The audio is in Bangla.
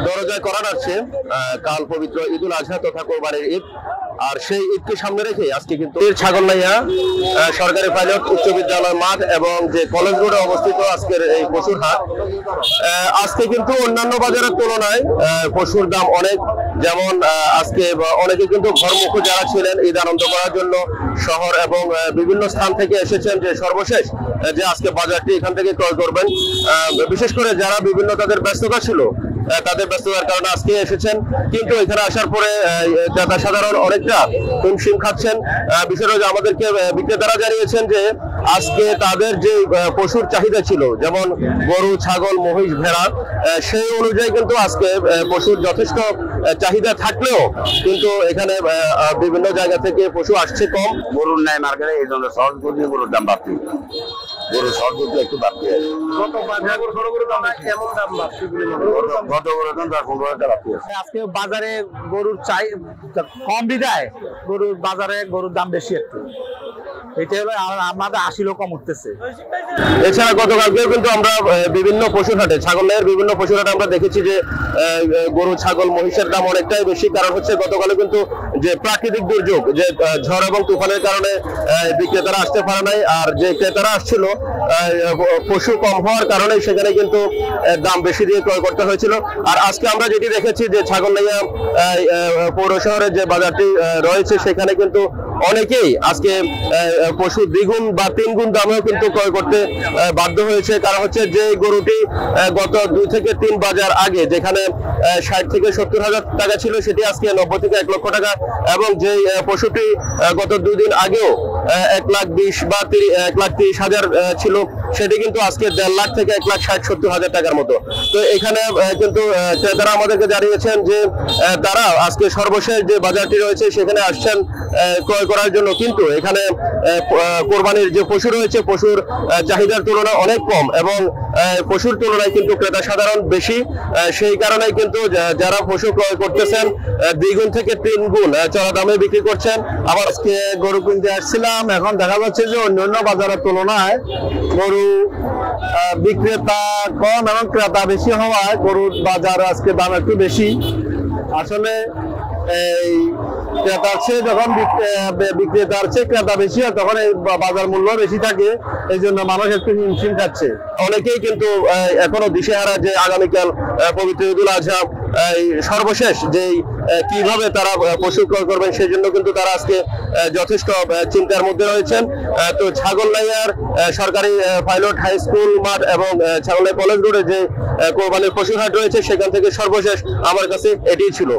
দরজায় করার আসছে কাল পবিত্র ঈদুল আজহা তথা কোরবানির ঈদ। আর সেই ঈদকে সামনে রেখে আজকে কিন্তু ছাগলনাইয়া সরকারি পাইলট উচ্চ বিদ্যালয় মাঠ এবং যে কলেজ রোডে অবস্থিত আজকের এই পশুর হাট। আজকে কিন্তু অন্যান্য বাজারের তুলনায় পশুর দাম অনেক, যেমন আজকে অনেকে কিন্তু ঘরমুখী যারা ছিলেন ঈদ আনন্দ করার জন্য শহর এবং বিভিন্ন স্থান থেকে এসেছেন, যে সর্বশেষ যে আজকে বাজারটি এখান থেকে ক্রয় করবেন। বিশেষ করে যারা বিভিন্ন তাদের ব্যস্ততা ছিল, তাদের ব্যস্ততার কারণে আজকে এসেছেন, কিন্তু এখানে আসার পরে ক্রেতা সাধারণ অনেকটা হিমশিম খাচ্ছেন। বিষয়টা যে আমাদেরকে বিক্রেতারা জানিয়েছেন যে আজকে তাদের যে পশুর চাহিদা ছিল, যেমন গরু, ছাগল, মহিষ, ভেড়া, সেই অনুযায়ী কিন্তু আজকে পশুর যথেষ্ট চাহিদা থাকলেও কিন্তু এখানে বিভিন্ন জায়গা থেকে পশু আসছে কম। গরুর নাই মার্কেটে, এই জন্য সহজ গরু গরুর দাম বাড়তি, গরু সহজ গরু একটু বাড়তি আছে। গত গরুর দাম 10-15 টাকা বাড়তি আছে। আজকে বাজারে গরুর চাই কম বিদায় গরুর বাজারে গরুর দাম বেশি একটু, এটা হলো আমাদের 80 লোক কম উঠতেছে। এছাড়া গতকালকেও কিন্তু আমরা বিভিন্ন পশুর হাটে, ছাগলের বিভিন্ন পশুর হাটে আমরা দেখেছি যে গরু, ছাগল, মহিষের দাম অনেকটাই বেশি। কারণ হচ্ছে গতকালে কিন্তু যে প্রাকৃতিক দুর্যোগ, যে ঝড় এবং তুফানের কারণে বিক্রেতারা আসতে পারে নাই, আর যে ক্রেতারা আসছিল পশু কম হওয়ার কারণে সেখানে কিন্তু দাম বেশি দিয়ে ক্রয় করতে হয়েছিল। আর আজকে আমরা যেটি দেখেছি যে ছাগলনাইয়া পৌর শহরের যে বাজারটি রয়েছে, সেখানে কিন্তু অনেকেই আজকে পশু দ্বিগুণ বা 3 গুণ দামেও কিন্তু ক্রয় করতে বাধ্য হয়েছে। কারণ হচ্ছে যে গরুটি গত 2 থেকে 3 বাজার আগে যেখানে 60 থেকে 70 হাজার টাকা ছিল, সেটি আজকে 90 থেকে 1 লক্ষ টাকা, এবং যে পশুটি গত 2 দিন আগেও 1,20,000 বা 1,30,000 ছিল, সেটি কিন্তু আজকে 1.5 লাখ থেকে 1,60,70 হাজার টাকার মতো। তো এখানে কিন্তু ক্রেতারা আমাদেরকে জানিয়েছেন যে তারা আজকে সর্বশেষ যে বাজারটি রয়েছে সেখানে আসছেন ক্রয় করার জন্য, কিন্তু এখানে কোরবানির যে পশু রয়েছে পশুর চাহিদার তুলনায় অনেক কম, এবং পশুর তুলনায় কিন্তু ক্রেতা সাধারণ বেশি। সেই কারণে কিন্তু যারা পশু ক্রয় করতেছেন 2 গুণ থেকে 3 গুণ চড়া দামে বিক্রি করছেন। আবার আজকে গরু কিনতে আসছিলাম, এখন দেখা যাচ্ছে যে অন্যান্য বাজারের তুলনায় গরু বিক্রেতা কম এবং ক্রেতা বেশি হওয়ায় গরুর বাজার আজকে দাম একটু বেশি। আসলে এই ক্রেতার চেয়ে যখন বিক্রেতার চেয়ে ক্রেতা বেশি হয়, তখন এই বাজার মূল্য বেশি থাকে, এই জন্য মানুষ একটু হিমশিম খাচ্ছে। অনেকেই কিন্তু এখনো দিশেহারা যে আগামীকাল পবিত্র ঈদুল আজহা সর্বশেষ যে কিভাবে তারা পশু ক্রয় করবেন, সেই জন্য কিন্তু তারা আজকে যথেষ্ট চিন্তার মধ্যে রয়েছেন। তো ছাগলনাইয়ার সরকারি পাইলট হাই স্কুল মাঠ এবং ছাগলনাইয়া কলেজ রোডে যে কোরবানির পশুর হাট রয়েছে, সেখান থেকে সর্বশেষ আমার কাছে এটিই ছিল।